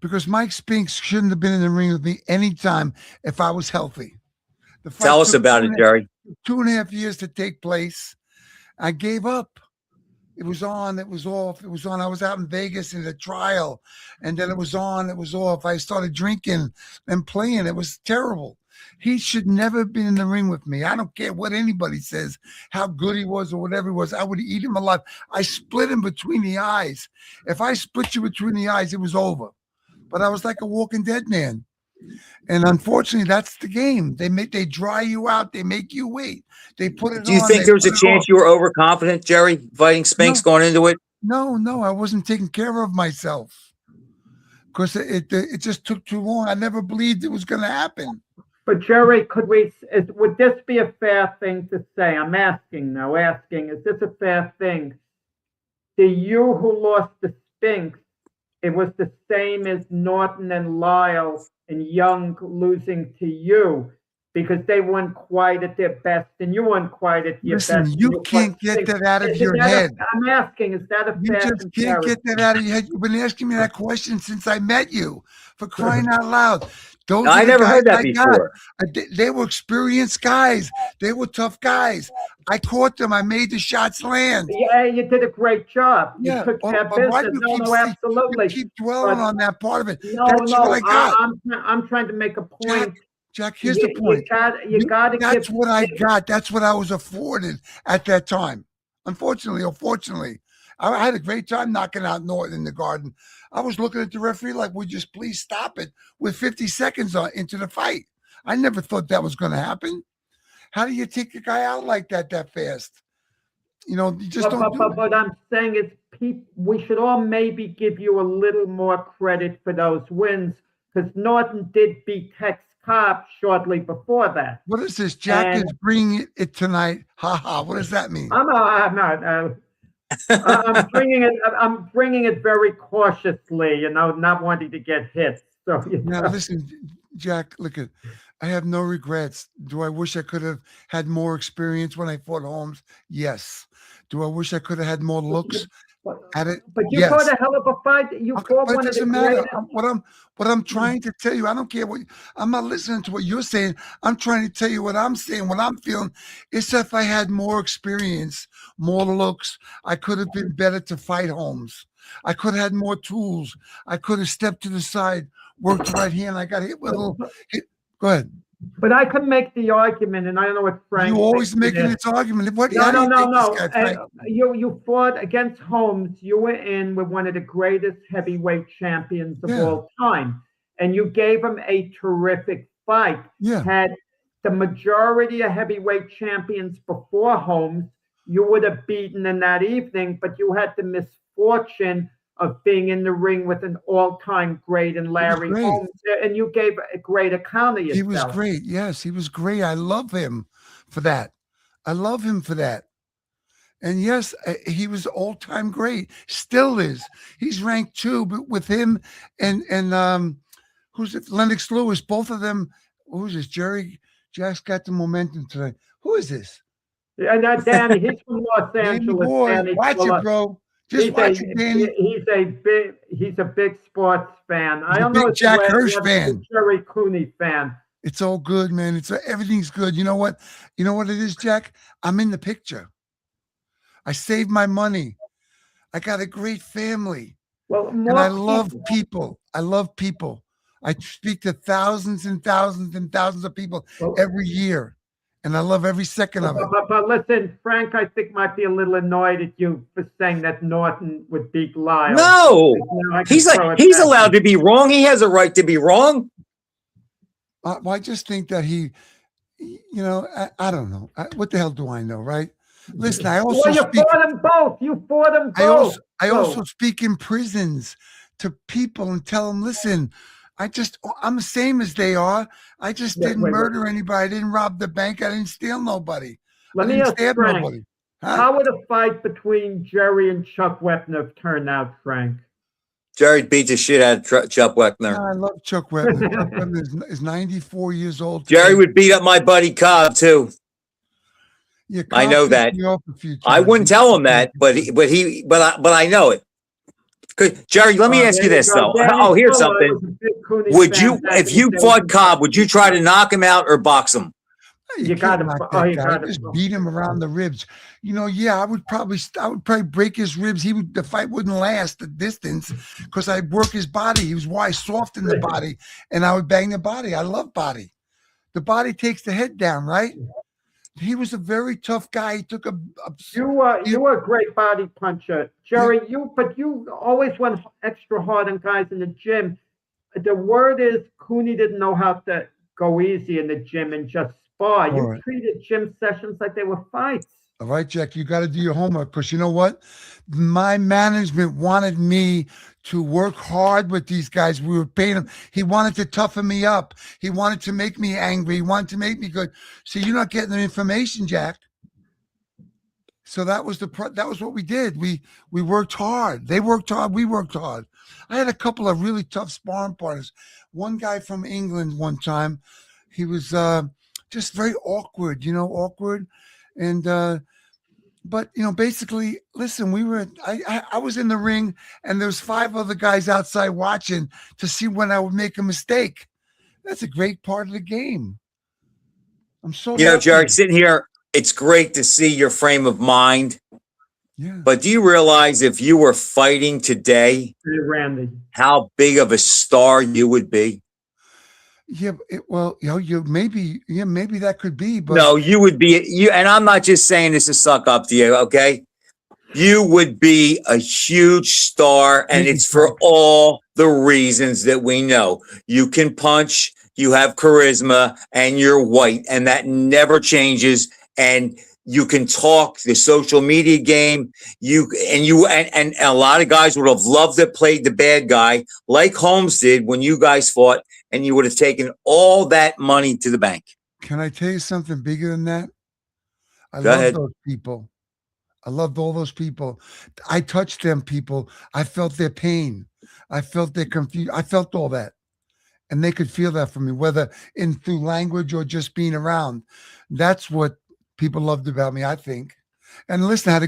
because Mike Spinks shouldn't have been in the ring with me anytime if I was healthy. The fight Tell us took about it, Gerry. 2.5 years to take place. I gave up. It was on, it was off, it was on. I was out in Vegas in a trial, and then it was on, it was off. I started drinking and playing. It was terrible. He should never have been in the ring with me. I don't care what anybody says, how good he was or whatever he was. I would eat him alive. I split him between the eyes. If I split you between the eyes, it was over. But I was like a walking dead man. And unfortunately, that's the game. They dry you out. They make you wait. They put it on. Do you think there was a chance you were overconfident, Gerry, fighting Spinks going into it? No, I wasn't taking care of myself because it just took too long. I never believed it was going to happen. But Gerry, would this be a fair thing to say? I'm asking, is this a fair thing? The you who lost the Spinks, it was the same as Norton and Lyle and Young losing to you because they weren't quite at their best and you weren't quite at your best. Listen, you can't get that out of your head. I'm asking, is that a fair comparison? You just can't get that out of your head. You've been asking me that question since I met you, for crying out loud. I never heard that before. They were experienced guys. They were tough guys. I caught them. I made the shots land. Yeah, you did a great job. You took care of business. No, absolutely. You keep dwelling on that part of it. No, what I got. I'm trying to make a point. Jack, here's the point. You got to. That's what I got. That's what I was afforded at that time. Unfortunately or fortunately, I had a great time knocking out Norton in the Garden. I was looking at the referee like, would you please stop it with 50 seconds into the fight? I never thought that was going to happen. How do you take a guy out like that fast? You just don't do it. But I'm saying is we should all maybe give you a little more credit for those wins because Norton did beat Tex Cobb shortly before that. What is this? Jack is bringing it tonight. Ha ha. What does that mean? I'm not. I'm bringing it very cautiously, not wanting to get hit. So now listen, Jack, I have no regrets. Do I wish I could have had more experience when I fought Holmes? Yes. Do I wish I could have had more looks at it? But you fought a hell of a fight. You fought one of the greatest. What I'm trying to tell you, I don't care I'm not listening to what you're saying. I'm trying to tell you what I'm saying, what I'm feeling. It's if I had more experience, more looks, I could have been better to fight Holmes. I could have had more tools. I could have stepped to the side, worked the right hand. I got hit with a little hit. Go ahead. But I can make the argument, and I don't know what Frank. You always making this argument. No. You fought against Holmes. You were in with one of the greatest heavyweight champions of all time, and you gave him a terrific fight. Yeah. Had the majority of heavyweight champions before Holmes, you would have beaten in that evening, but you had the misfortune of being in the ring with an all-time great in Larry Holmes, and you gave a great account of yourself. He was great. Yes, he was great. I love him for that. And yes, he was all-time great. Still is. He's ranked 2, but with him and who's it? Lennox Lewis. Both of them. Who's this? Jerry. Jack's got the momentum today. Who is this? Yeah, not Danny. He's from Los Angeles. Boy, watch it, bro. Just watch it, Danny. He's a big sports fan. I don't know. Jack Hirsch fan. Gerry Cooney fan. It's all good, man. Everything's good. You know what? You know what it is, Jack? I'm in the picture. I saved my money. I got a great family. Well, and I love people. I speak to thousands and thousands and thousands of people every year. And I love every second of it. But listen, Frank, I think might be a little annoyed at you for saying that Norton would beat Lyle. No, he's allowed to be wrong. He has a right to be wrong. I just think that he, I don't know. What the hell do I know, right? Listen, I also fought them both. You fought them both. I also speak in prisons to people and tell them, listen, I'm the same as they are. I just didn't murder anybody. I didn't rob the bank. I didn't steal nobody. Let me ask Frank, how would a fight between Gerry and Chuck Wepner have turned out, Frank? Gerry beat the shit out of Chuck Wepner. I love Chuck Wepner. Chuck Wepner is 94 years old. Gerry would beat up my buddy Cobb too. Yeah, I know that. I wouldn't tell him that, but I know it. Good. Jerry, let me ask There you this, go. though. Danny Oh, here's Fuller something. was a big Cooney Would fan you, back if in the you days. fought Cobb, would you try to knock him out or box him? You You can't gotta, knock oh, that you guy. gotta. Just beat him around the ribs. Yeah, I would probably break his ribs. The fight wouldn't last the distance because I'd work his body. He was wide, soft in the body, and I would bang the body. I love body. The body takes the head down, right? He was a very tough guy. He took You were a great body puncher, Jerry. But you always went extra hard on guys in the gym. The word is Cooney didn't know how to go easy in the gym and just spar. All You right. treated gym sessions like they were fights. All right, Jack, you got to do your homework because you know what? My management wanted me to work hard with these guys. We were paying them. He wanted to toughen me up. He wanted to make me angry. He wanted to make me good. See, you're not getting the information, Jack. So that was what we did. We worked hard. They worked hard. We worked hard. I had a couple of really tough sparring partners. One guy from England one time, he was just very awkward, awkward. And but basically, listen, I was in the ring and there was 5 other guys outside watching to see when I would make a mistake. That's a great part of the game. I'm so lucky. Jerry, sitting here, it's great to see your frame of mind. Yeah. But do you realize if you were fighting today, Hey, Randy. how big of a star you would be? Yeah, maybe that could be, but No, you would be and I'm not just saying this to suck up to you, okay? You would be a huge star, and it's for all the reasons that we know. You can punch, you have charisma, and you're white, and that never changes. And you can talk the social media game. And a lot of guys would have loved to play the bad guy like Holmes did when you guys fought, and you would have taken all that money to the bank. can I tell you something bigger than that? I Go love ahead. those people. I loved all those people. I touched them people. I felt their pain. I felt their confusion. I felt all that. And they could feel that from me, whether through language or just being around. That's what people loved about me, I think. And listen, I had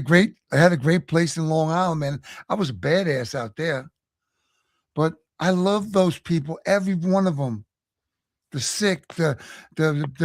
a great place in Long Island, man. I was a badass out there. But I love those people, every one of them. The sick, the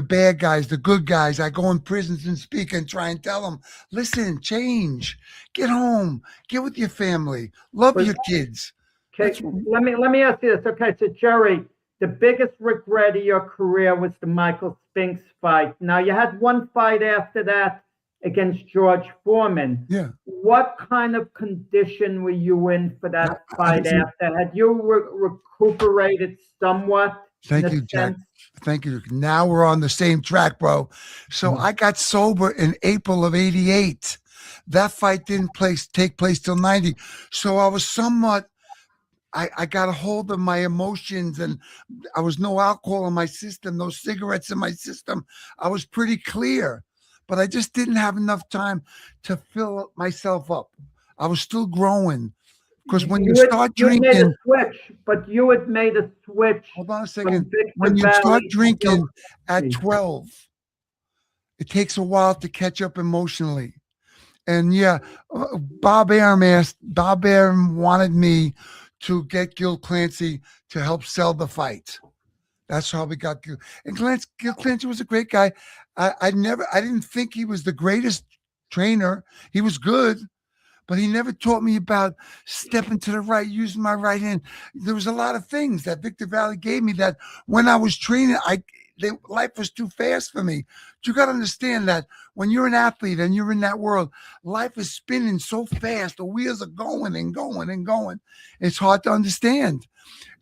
bad guys, the good guys. I go in prisons and speak and try and tell them, listen, change, get home, get with your family, love your kids. Okay, let me ask you this. Okay, so Jerry, the biggest regret of your career was the Michael Spinks fight. Now you had one fight after that against George Foreman. Yeah. What kind of condition were you in for that fight after? Had you recuperated somewhat? Thank you, Jack. Thank you. Now we're on the same track, bro. So I got sober in April of '88. That fight didn't take place till '90. So I was somewhat, I got a hold of my emotions, and I was no alcohol in my system, no cigarettes in my system. I was pretty clear, but I just didn't have enough time to fill myself up. I was still growing. Because when you start drinking, you made a switch, but you had made a switch. Hold on a second. When you start drinking at 12, it takes a while to catch up emotionally. And yeah, Bob Arum wanted me to get Gil Clancy to help sell the fight. That's how we got Gil. And Gil Clancy was a great guy. I didn't think he was the greatest trainer. He was good. But he never taught me about stepping to the right, using my right hand. There was a lot of things that Victor Valley gave me that when I was training, life was too fast for me. But you got to understand that when you're an athlete and you're in that world, life is spinning so fast. The wheels are going and going and going. It's hard to understand.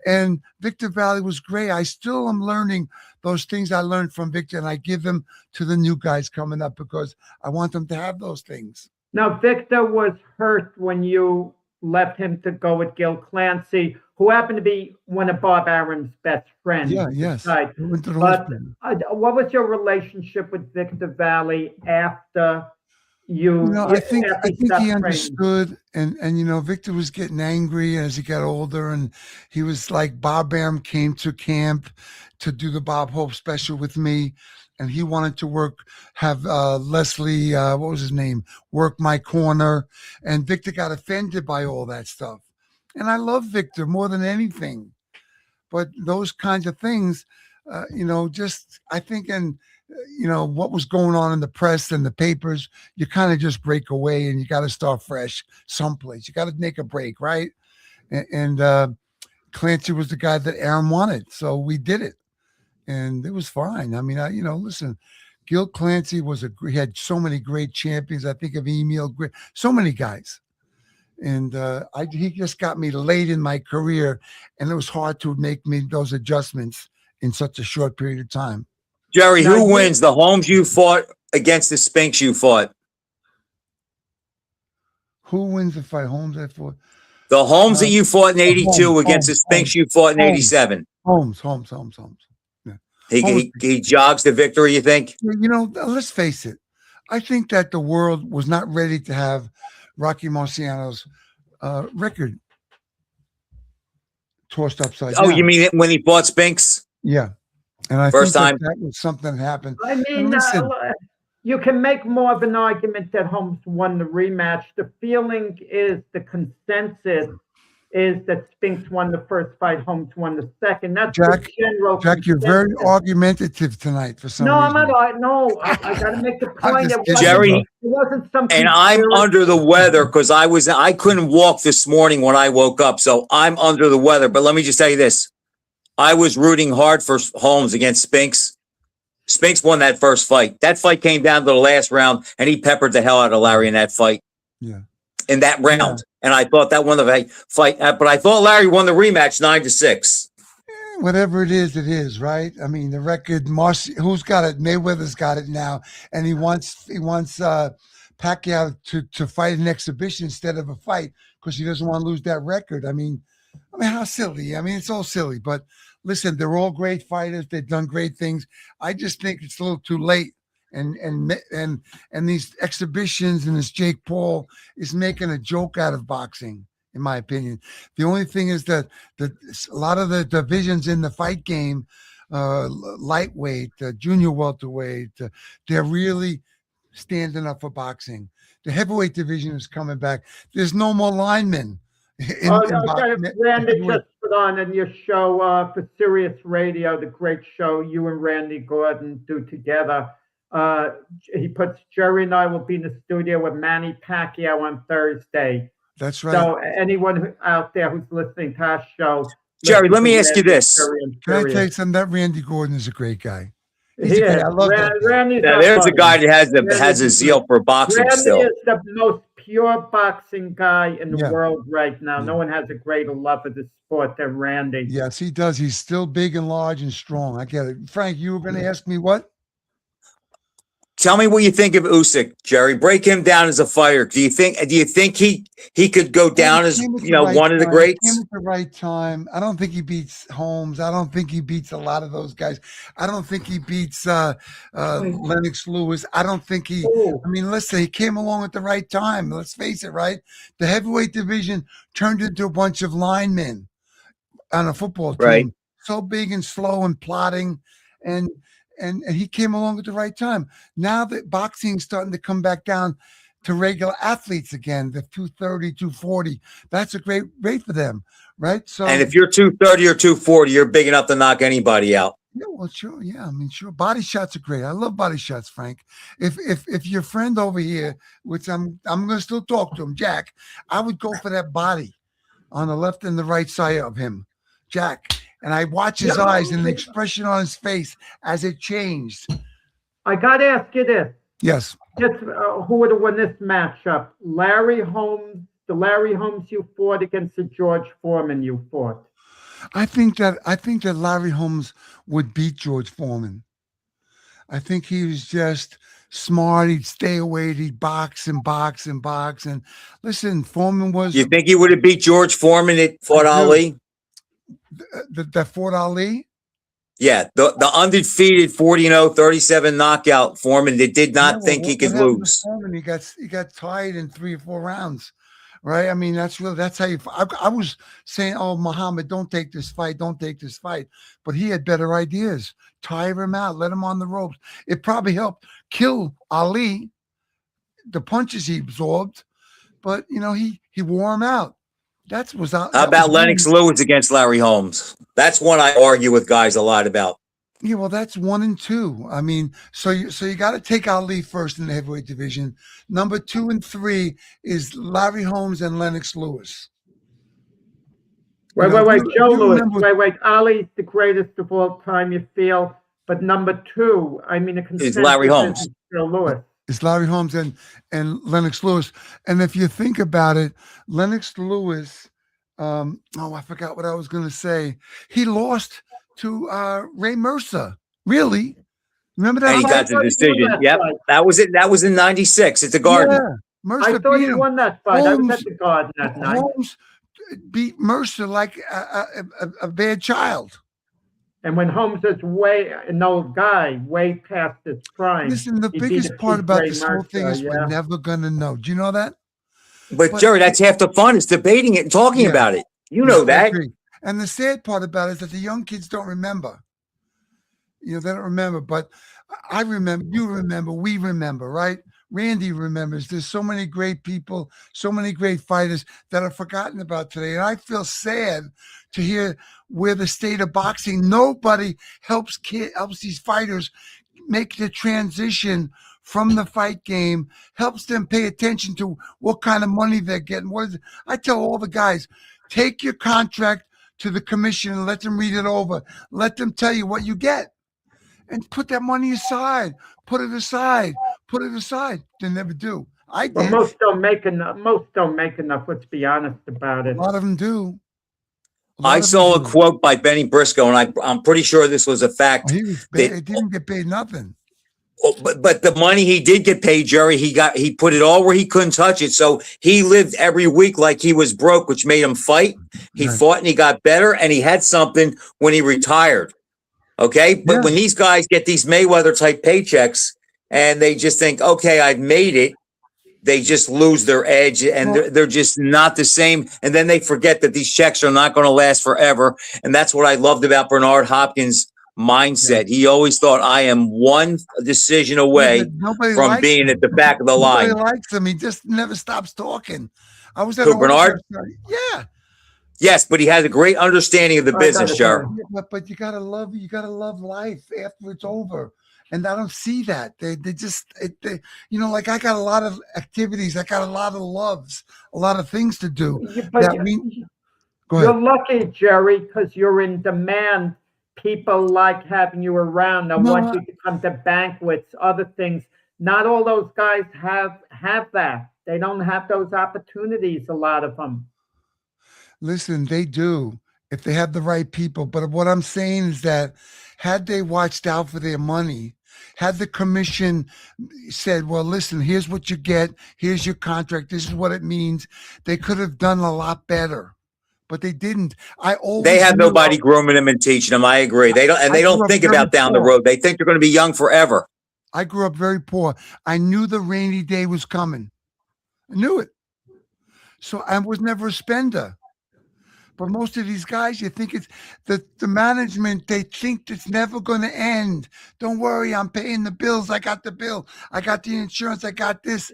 And Victor Valley was great. I still am learning those things I learned from Victor, and I give them to the new guys coming up because I want them to have those things. Now, Victor was hurt when you left him to go with Gil Clancy, who happened to be one of Bob Arum's best friends. Yeah, yes. But what was your relationship with Victor Valley after I think he understood, and Victor was getting angry as he got older, and he was like, Bob Arum came to camp to do the Bob Hope special with me, and he wanted to have Leslie, what was his name, work my corner, and Victor got offended by all that stuff. And I love Victor more than anything. But those kinds of things, just I think, and what was going on in the press and the papers, you kind of just break away and you got to start fresh someplace. You got to make a break, right? And Clancy was the guy that Aaron wanted, so we did it, and it was fine. I mean, listen, Gil Clancy he had so many great champions. I think of Emil, so many guys. And he just got me late in my career, and it was hard to make me those adjustments in such a short period of time. Gerry, who wins, the Holmes you fought against the Spinks you fought? Who wins the fight? Holmes I fought. The Holmes that you fought in 82 against the Spinks you fought in 87. Holmes. Yeah. He jogs the victory, you think? Let's face it. I think that the world was not ready to have Rocky Marciano's record tossed upside down. Oh, you mean when he fought Spinks? Yeah. And I First think time that was something that happened. I mean, you can make more of an argument that Holmes won the rematch. The feeling is, the consensus is that Spinks won the first fight, Holmes won the second. That's the general Jack, you're very argumentative tonight for some reason. I'm not. No, I got to make the point. Gerry, it wasn't something. And I'm under the weather because I couldn't walk this morning when I woke up, so I'm under the weather. But let me just tell you this. I was rooting hard for Holmes against Spinks. Spinks won that first fight. That fight came down to the last round, and he peppered the hell out of Larry in that fight. Yeah. In that round. Yeah. And I thought that won the fight. But I thought Larry won the rematch 9-6. Whatever it is, right? I mean, the record, who's got it? Mayweather's got it now. And he wants Pacquiao to fight an exhibition instead of a fight because he doesn't want to lose that record. I mean, how silly. I mean, it's all silly. But listen, they're all great fighters. They've done great things. I just think it's a little too late. And these exhibitions and this Jake Paul is making a joke out of boxing, in my opinion. The only thing is that a lot of the divisions in the fight game, lightweight, junior welterweight, they're really standing up for boxing. The heavyweight division is coming back. There's no more linemen. Randy just put on in your show for Sirius Radio, the great show you and Randy Gordon do together. He puts Gerry and I will be in the studio with Manny Pacquiao on Thursday. That's right. So anyone out there who's listening to our show, Gerry, let me ask you this. Can I tell you something? That Randy Gordon is a great guy. I love that. There's a guy that has a zeal for boxing Randy still. Is the most pure boxing guy in the world right now. No one has a greater love of the sport than Randy. Yes, he does. He's still big and large and strong. I get it. Frank, you were going to ask me what? Tell me what you think of Usyk, Gerry. Break him down as a fighter. Do you think he could go down as one of the greats? He came at the right time. I don't think he beats Holmes. I don't think he beats a lot of those guys. I don't think he beats Lennox Lewis. I don't think he. I mean, listen, he came along at the right time. Let's face it, right? The heavyweight division turned into a bunch of linemen on a football team. Right. So big and slow and plotting and he came along at the right time. Now that boxing's starting to come back down to regular athletes again, the 230, 240, that's a great rate for them, right? So, and if you're 230 or 240, you're big enough to knock anybody out. Yeah, well, sure. Yeah, I mean, sure. Body shots are great. I love body shots, Frank. If your friend over here, which I'm going to still talk to him, Jack, I would go for that body on the left and the right side of him, Jack. And I watch his eyes and the expression on his face as it changed. I got to ask you this. Yes. Who would have won this matchup? Larry Holmes, the Larry Holmes you fought against the George Foreman you fought? I think that Larry Holmes would beat George Foreman. I think he was just smart. He'd stay away. He'd box and box and box. And listen, Foreman was. You think he would have beat George Foreman that fought Ali? That fought Ali? Yeah, the undefeated 40-0, 37 knockout Foreman that did not think he could lose. Foreman, he got tied in 3 or 4 rounds, right? I mean, that's how you. I was saying, oh, Muhammad, don't take this fight, but he had better ideas. Tire him out, let him on the ropes. It probably helped kill Ali, the punches he absorbed, but he wore him out. That was out. How That was about Lennox Lewis against Larry Holmes? That's one I argue with guys a lot about. Yeah, well, that's 1 and 2. I mean, so you got to take Ali first in the heavyweight division. Number 2 and 3 is Larry Holmes and Lennox Lewis. Wait, You know, Joe you Lewis. remember- Wait. Ali's the greatest of all time, you feel, but number 2, I mean, the consensus Larry Holmes. is Joe Lewis. It's Larry Holmes and Lennox Lewis. And if you think about it, Lennox Lewis, I forgot what I was going to say. He lost to Ray Mercer. Really? Remember that? And he got the decision. Yep. That was it. That was in 96 at the Garden. Yeah. Mercer I thought beat he him. won that fight. I was Holmes- at the Garden that night. Holmes beat Mercer like a bad child. And when Holmes is an old guy, way past his prime. Listen, the he biggest beat part about Ray this whole thing is we're yeah. never going to know. Do you know that? But Jerry, that's half the fun is debating it and talking Yeah. about it. You know I that. agree. And the sad part about it is that the young kids don't remember. You know, they don't remember, but I remember, you remember, we remember, right? Randy remembers. There's so many great people, so many great fighters that are forgotten about today. And I feel sad to hear where the state of boxing, nobody helps these fighters make the transition from the fight game, helps them pay attention to what kind of money they're getting. What is it? I tell all the guys, take your contract to the commission and let them read it over. Let them tell you what you get. And put that money aside. Put it aside. Put it aside. They never do. I did. Well, most don't make enough. Most don't make enough. Let's be honest about it. A lot of them do. I saw a quote by Benny Briscoe, and I'm pretty sure this was a fact. He didn't get paid nothing. But the money he did get paid, Jerry, he put it all where he couldn't touch it. So he lived every week like he was broke, which made him fight. He fought and he got better, and he had something when he retired. Okay, but when these guys get these Mayweather type paychecks and they just think, okay, I've made it, they just lose their edge and they're just not the same. And then they forget that these checks are not going to last forever. And that's what I loved about Bernard Hopkins' mindset. He always thought, I am one decision away from being at the back of the line. Nobody likes him. He just never stops talking. I was at Bernard? Yeah. Yes, but he has a great understanding of the business, Jerry. But you gotta love life after it's over. And I don't see that. They just, you know, like I got a lot of activities. I got a lot of loves, a lot of things to do. Go ahead. You're lucky, Jerry, because you're in demand. People like having you around. I want you to come to banquets, other things. Not all those guys have that. They don't have those opportunities, a lot of them. Listen, they do if they have the right people. But what I'm saying is that had they watched out for their money, had the commission said, well, listen, here's what you get. Here's your contract. This is what it means. They could have done a lot better, but they didn't. They have nobody grooming them and teaching them. I agree. They don't think about down the road. They think they're going to be young forever. I grew up very poor. I knew the rainy day was coming. I knew it. So I was never a spender. But most of these guys, you think it's the management, they think it's never going to end. Don't worry, I'm paying the bills. I got the bill. I got the insurance. I got this.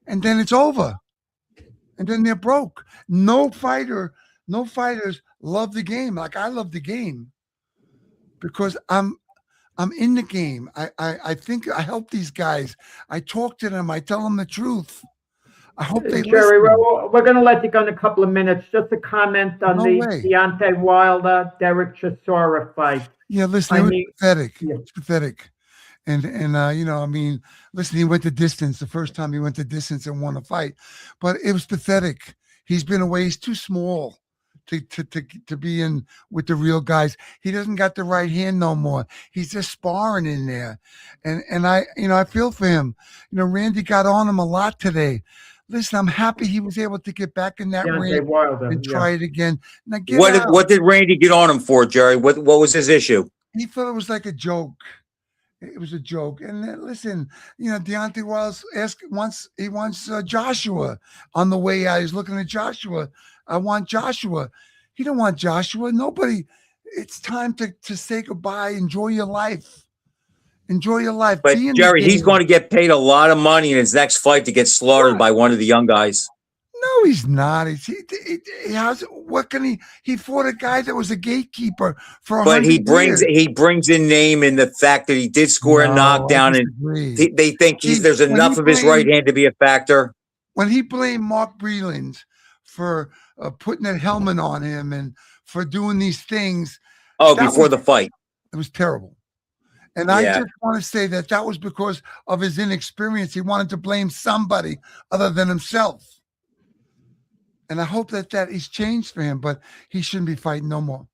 And then it's over. And then they're broke. No fighters love the game like I love the game because I'm in the game. I think I help these guys. I talk to them. I tell them the truth. I hope they Jerry, listen. we're going to let you go in a couple of minutes. Just a comment on the Deontay Wilder, Derek Chisora fight. Yeah, listen, pathetic. Yeah. It's pathetic. And you know, I mean, listen, he went the distance the first time he went the distance and won a fight, but it was pathetic. He's been away. He's too small to be in with the real guys. He doesn't got the right hand no more. He's just sparring in there. And I, you know, I feel for him. You know, Randy got on him a lot today. Listen, I'm happy he was able to get back in that ring and try it again. Now what did Randy get on him for, Jerry? What was his issue? He thought it was like a joke. It was a joke. And listen, you know, Deontay Wilder he wants Joshua on the way out. He's looking at Joshua. I want Joshua. He don't want Joshua. Nobody. It's time to say goodbye. Enjoy your life. Enjoy your life. But Jerry, he's going to get paid a lot of money in his next fight to get slaughtered by one of the young guys. No, No, he's not. He has, what can he fought a guy that was a gatekeeper for But 100 years. he brings in name in the fact that he did score a No, I knockdown, and disagree. they think there's when enough he of his right blamed- hand to be a factor. When he blamed Mark Breland for putting that helmet on him and for doing these things, Oh, that before was- the fight. it was terrible. And I Yeah. just want to say that was because of his inexperience. He wanted to blame somebody other than himself. And I hope that he's changed for him, but he shouldn't be fighting no more.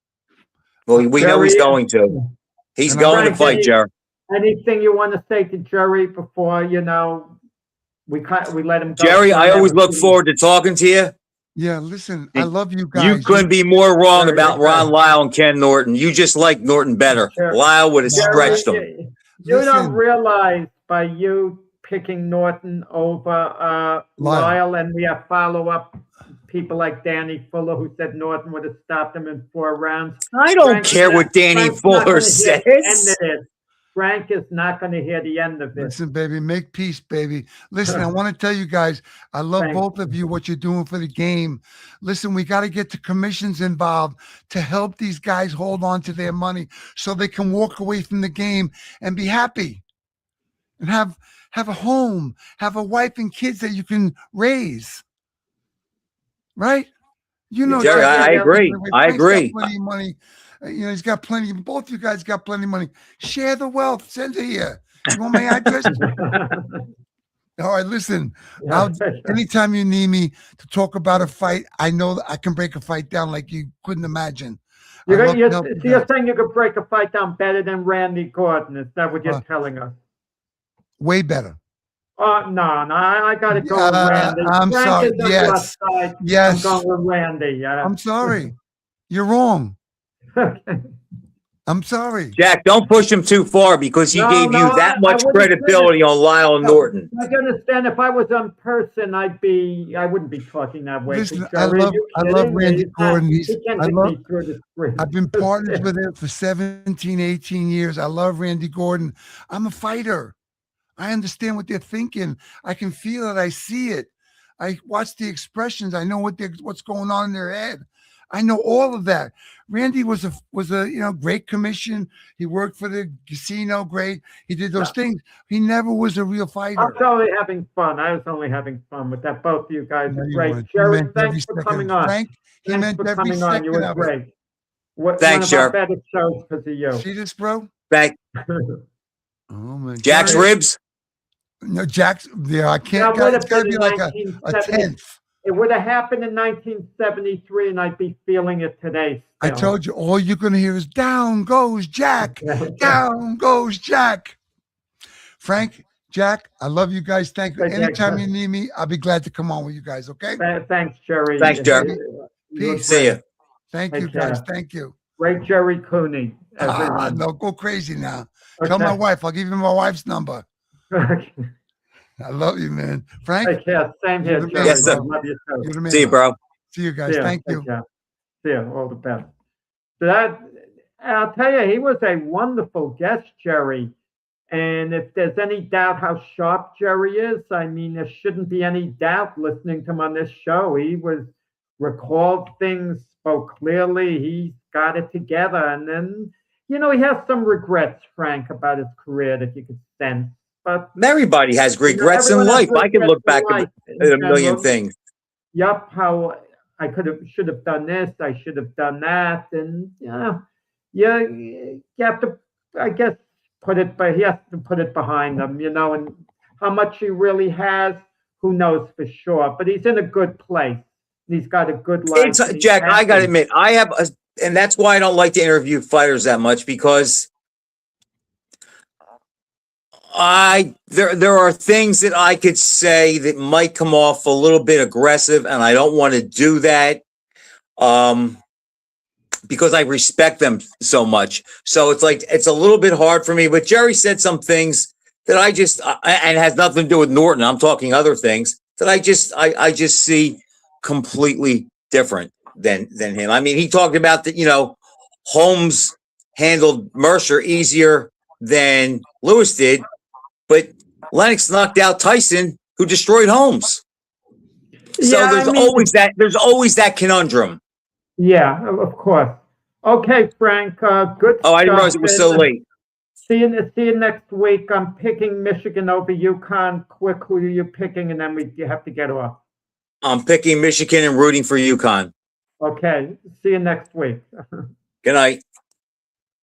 Well, we know he's going to. He's And going to Frank, fight, Jerry. Anything you want to say to Gerry before, we let him go? Jerry, I always look forward to talking to you. Yeah, listen, I love you guys. You couldn't be more wrong Jerry, about Ron Lyle and Ken Norton. You just like Norton better. Sure. Lyle would have Gerry, stretched him. You don't Listen. realize by you picking Norton over Lyle, and we have follow-up people like Danny Fuller who said Norton would have stopped him in 4 rounds. I don't care what Danny Frank's not Fuller gonna hear the end says. of this. Frank is not going to hear the end of this. Listen, baby, make peace, baby. Listen, I want to tell you guys, I love Thanks. both of you, what you're doing for the game. Listen, we got to get the commissions involved to help these guys hold on to their money so they can walk away from the game and be happy and have a home, have a wife and kids that you can raise. Right? You know, Jerry, I agree. I Frank's got agree. plenty of money. He's got plenty. Both you guys got plenty of money. Share the wealth. Send it here. You want my address? All right, listen. Anytime you need me to talk about a fight, I know that I can break a fight down like you couldn't imagine. You're saying you could break a fight down better than Randy Gordon. Is that what you're telling us? Way better. No, I got to go with Randy. I'm Frank sorry. is on the Yes. left side. Yes. I'm going with Randy. I'm sorry. You're wrong. Okay. I'm sorry. Jack, don't push him too far because he gave you that much credibility on Lyle and Norton. I can understand if I was in person, I wouldn't be talking that way. Listen, Jerry, I love Randy Gordon. I've been partners with him for 17, 18 years. I love Randy Gordon. I'm a fighter. I understand what they're thinking. I can feel it. I see it. I watch the expressions. I know what's going on in their head. I know all of that. Randy was a great commission. He worked for the casino. Great. He did those things. He never was a real fighter. I was only having fun. I was only having fun with that. Both of you guys No, are you great. weren't. Jerry, You meant thanks every for second. coming on. Frank, he Thanks meant for every coming on. You were second of it. great. Thanks, one of our Jerry. better shows because of you. See this, bro? Thank Oh my Jack's God. ribs. No, Jack's. Yeah, I can't. That would It's have got to been be in like a 1970. 10th. It would have happened in 1973, and I'd be feeling it today. I told you, all you're going to hear is down goes Jack. Down goes Jack. Frank, Jack, I love you guys. Thank you. Okay, Anytime Jack. you need me, I'll be glad to come on with you guys. Okay. Thanks, Jerry. Thanks, Jerry. Peace. See you. Thank you, Take care. guys. Thank you. Great Gerry Cooney, everyone. No, go crazy now. Tell Okay. my wife. I'll give you my wife's number. I love you, man. Frank, Take care. Same here, You're the Jerry. Yes, sir. Love you too. you're the man. See you, bro. See you guys. See ya. Thank Take you. care. See you. All the best. So I'll tell you, he was a wonderful guest, Jerry. And if there's any doubt how sharp Jerry is, I mean, there shouldn't be any doubt listening to him on this show. He recalled things, spoke clearly. He got it together. And then, he has some regrets, Frank, about his career that you could sense. But Everybody has regrets in everyone has life. I can look back regrets in at a life. million And, things. Yup, how I should have done this, I should have done that, and you have to, I guess, he has to put it behind him, and how much he really has, who knows for sure, but he's in a good place. He's got a good life. and he's Jack, I got to happy. admit, and that's why I don't like to interview fighters that much because there are things that I could say that might come off a little bit aggressive, and I don't want to do that because I respect them so much. So it's a little bit hard for me. But Jerry said some things that and it has nothing to do with Norton. I'm talking other things that I just see completely different than him. I mean, he talked about that, Holmes handled Mercer easier than Lewis did. But Lennox knocked out Tyson, who destroyed Holmes. So Yeah, there's I mean, there's always that conundrum. yeah, of course. Okay, Frank, good Oh, I didn't stuff. realize it was so late. See you next week. I'm picking Michigan over UConn. Quick, who are you picking? And then you have to get off. I'm picking Michigan and rooting for UConn. Okay, see you next week. Good night.